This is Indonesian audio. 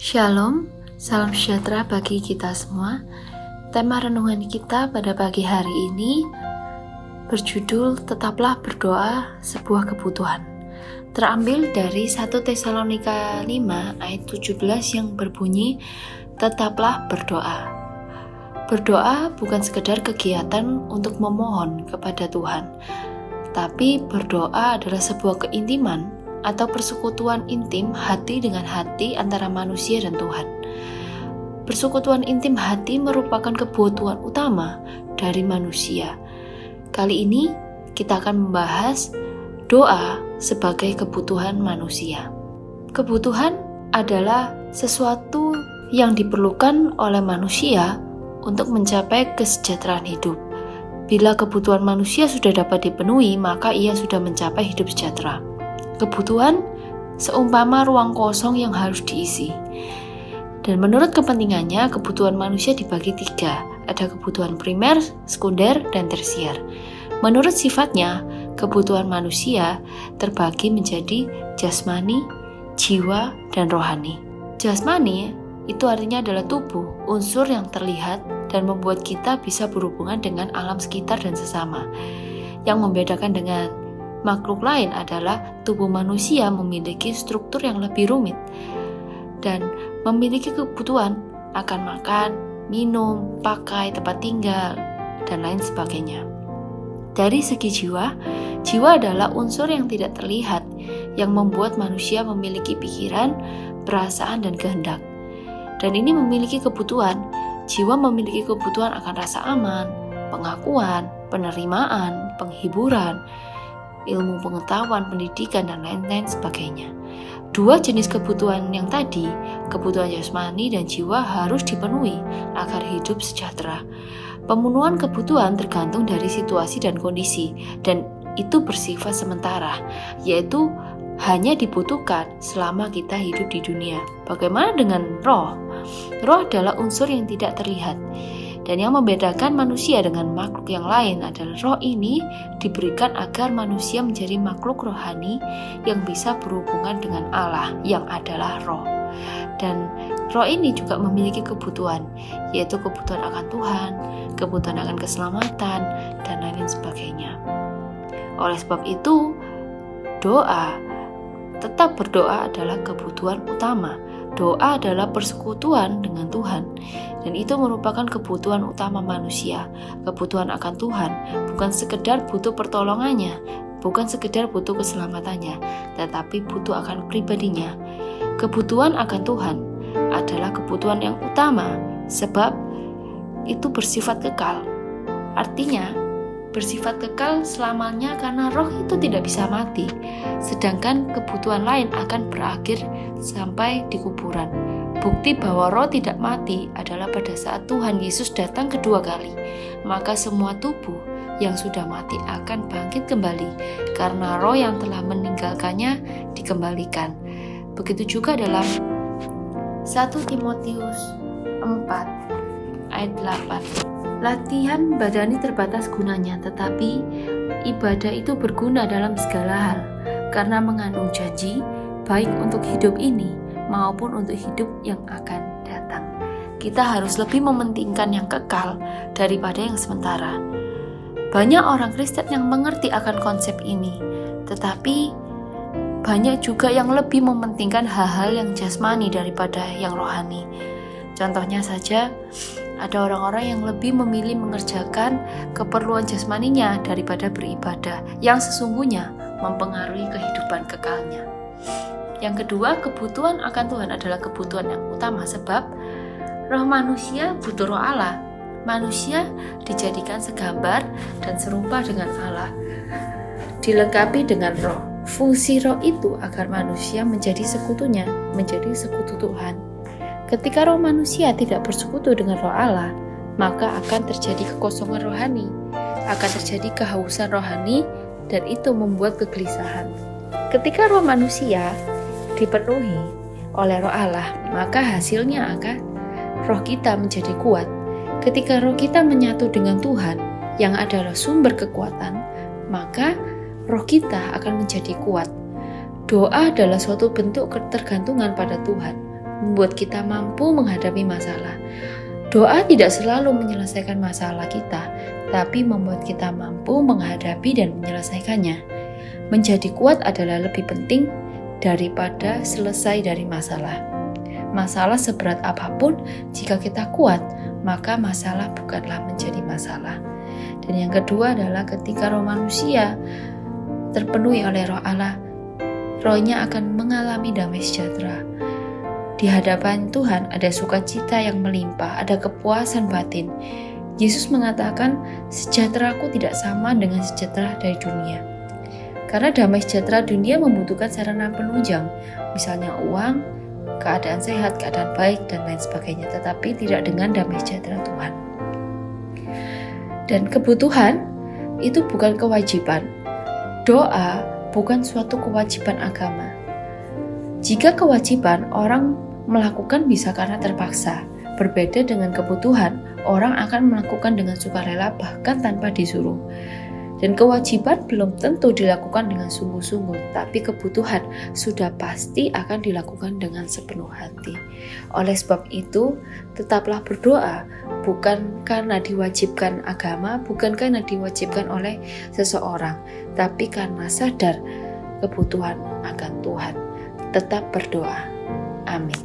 Shalom, salam sejahtera bagi kita semua. Tema renungan kita pada pagi hari ini berjudul Tetaplah Berdoa Sebuah Kebutuhan. Terambil dari 1 Tesalonika 5 ayat 17 yang berbunyi, Tetaplah berdoa. Berdoa bukan sekedar kegiatan untuk memohon kepada Tuhan, tapi berdoa adalah sebuah keintiman atau persekutuan intim hati dengan hati antara manusia dan Tuhan. Persekutuan intim hati merupakan kebutuhan utama dari manusia. Kali ini kita akan membahas doa sebagai kebutuhan manusia. Kebutuhan adalah sesuatu yang diperlukan oleh manusia untuk mencapai kesejahteraan hidup. Bila kebutuhan manusia sudah dapat dipenuhi, maka ia sudah mencapai hidup sejahtera. Kebutuhan seumpama ruang kosong yang harus diisi. Dan menurut kepentingannya, kebutuhan manusia dibagi 3. Ada kebutuhan primer, sekunder, dan tersier. Menurut sifatnya, kebutuhan manusia terbagi menjadi jasmani, jiwa, dan rohani. Jasmani itu artinya adalah tubuh, unsur yang terlihat dan membuat kita bisa berhubungan dengan alam sekitar dan sesama. Yang membedakan dengan makhluk lain adalah tubuh manusia memiliki struktur yang lebih rumit dan memiliki kebutuhan akan makan, minum, pakai, tempat tinggal, dan lain sebagainya. Dari segi jiwa, jiwa adalah unsur yang tidak terlihat yang membuat manusia memiliki pikiran, perasaan, dan kehendak. Dan ini memiliki kebutuhan. Jiwa memiliki kebutuhan akan rasa aman, pengakuan, penerimaan, penghiburan, ilmu pengetahuan, pendidikan, dan lain-lain sebagainya. 2 jenis kebutuhan yang tadi, kebutuhan jasmani dan jiwa harus dipenuhi agar hidup sejahtera. Pemenuhan kebutuhan tergantung dari situasi dan kondisi, dan itu bersifat sementara, yaitu hanya dibutuhkan selama kita hidup di dunia. Bagaimana dengan roh? Roh adalah unsur yang tidak terlihat. Dan yang membedakan manusia dengan makhluk yang lain adalah roh ini diberikan agar manusia menjadi makhluk rohani yang bisa berhubungan dengan Allah yang adalah roh. Dan roh ini juga memiliki kebutuhan, yaitu kebutuhan akan Tuhan, kebutuhan akan keselamatan, dan lain sebagainya. Oleh sebab itu, tetap berdoa adalah kebutuhan utama. Doa adalah persekutuan dengan Tuhan, dan itu merupakan kebutuhan utama manusia. Kebutuhan akan Tuhan bukan sekedar butuh pertolongannya, bukan sekedar butuh keselamatannya, tetapi butuh akan pribadinya. Kebutuhan akan Tuhan adalah kebutuhan yang utama, sebab itu bersifat kekal. Artinya, bersifat kekal selamanya karena roh itu tidak bisa mati, sedangkan kebutuhan lain akan berakhir sampai di kuburan. Bukti bahwa roh tidak mati adalah pada saat Tuhan Yesus datang kedua kali, maka semua tubuh yang sudah mati akan bangkit kembali karena roh yang telah meninggalkannya dikembalikan. Begitu juga dalam 1 Timotius 4 ayat 8. Latihan badani terbatas gunanya, tetapi ibadah itu berguna dalam segala hal, karena mengandung janji, baik untuk hidup ini maupun untuk hidup yang akan datang. Kita harus lebih mementingkan yang kekal daripada yang sementara. Banyak orang Kristen yang mengerti akan konsep ini, tetapi banyak juga yang lebih mementingkan hal-hal yang jasmani daripada yang rohani. Contohnya saja, ada orang-orang yang lebih memilih mengerjakan keperluan jasmaninya daripada beribadah, yang sesungguhnya mempengaruhi kehidupan kekalnya. Yang kedua, kebutuhan akan Tuhan adalah kebutuhan yang utama, sebab roh manusia butuh roh Allah. Manusia dijadikan segambar dan serupa dengan Allah, dilengkapi dengan roh. Fungsi roh itu agar manusia menjadi sekutunya, menjadi sekutu Tuhan. Ketika roh manusia tidak bersekutu dengan roh Allah, maka akan terjadi kekosongan rohani, akan terjadi kehausan rohani, dan itu membuat kegelisahan. Ketika roh manusia dipenuhi oleh roh Allah, maka hasilnya akan roh kita menjadi kuat. Ketika roh kita menyatu dengan Tuhan, yang adalah sumber kekuatan, maka roh kita akan menjadi kuat. Doa adalah suatu bentuk ketergantungan pada Tuhan. membuat kita mampu menghadapi masalah. Doa tidak selalu menyelesaikan masalah kita, tapi membuat kita mampu menghadapi dan menyelesaikannya. Menjadi kuat adalah lebih penting daripada selesai dari masalah. Masalah seberat apapun, jika kita kuat, maka masalah bukanlah menjadi masalah. Dan yang kedua adalah ketika roh manusia terpenuhi oleh roh Allah, rohnya akan mengalami damai sejahtera. Di hadapan Tuhan ada sukacita yang melimpah, ada kepuasan batin. Yesus mengatakan, sejahteraku tidak sama dengan sejahtera dari dunia. Karena damai sejahtera dunia membutuhkan sarana penunjang, misalnya uang, keadaan sehat, keadaan baik, dan lain sebagainya, tetapi tidak dengan damai sejahtera Tuhan. Dan kebutuhan itu bukan kewajiban. Doa bukan suatu kewajiban agama. Jika kewajiban, orang melakukan bisa karena terpaksa. Berbeda dengan kebutuhan, orang akan melakukan dengan sukarela bahkan tanpa disuruh. Dan kewajiban belum tentu dilakukan dengan sungguh-sungguh, tapi kebutuhan sudah pasti akan dilakukan dengan sepenuh hati. Oleh sebab itu, tetaplah berdoa, bukan karena diwajibkan agama, bukan karena diwajibkan oleh seseorang, tapi karena sadar kebutuhan akan Tuhan. Tetap berdoa. Amin.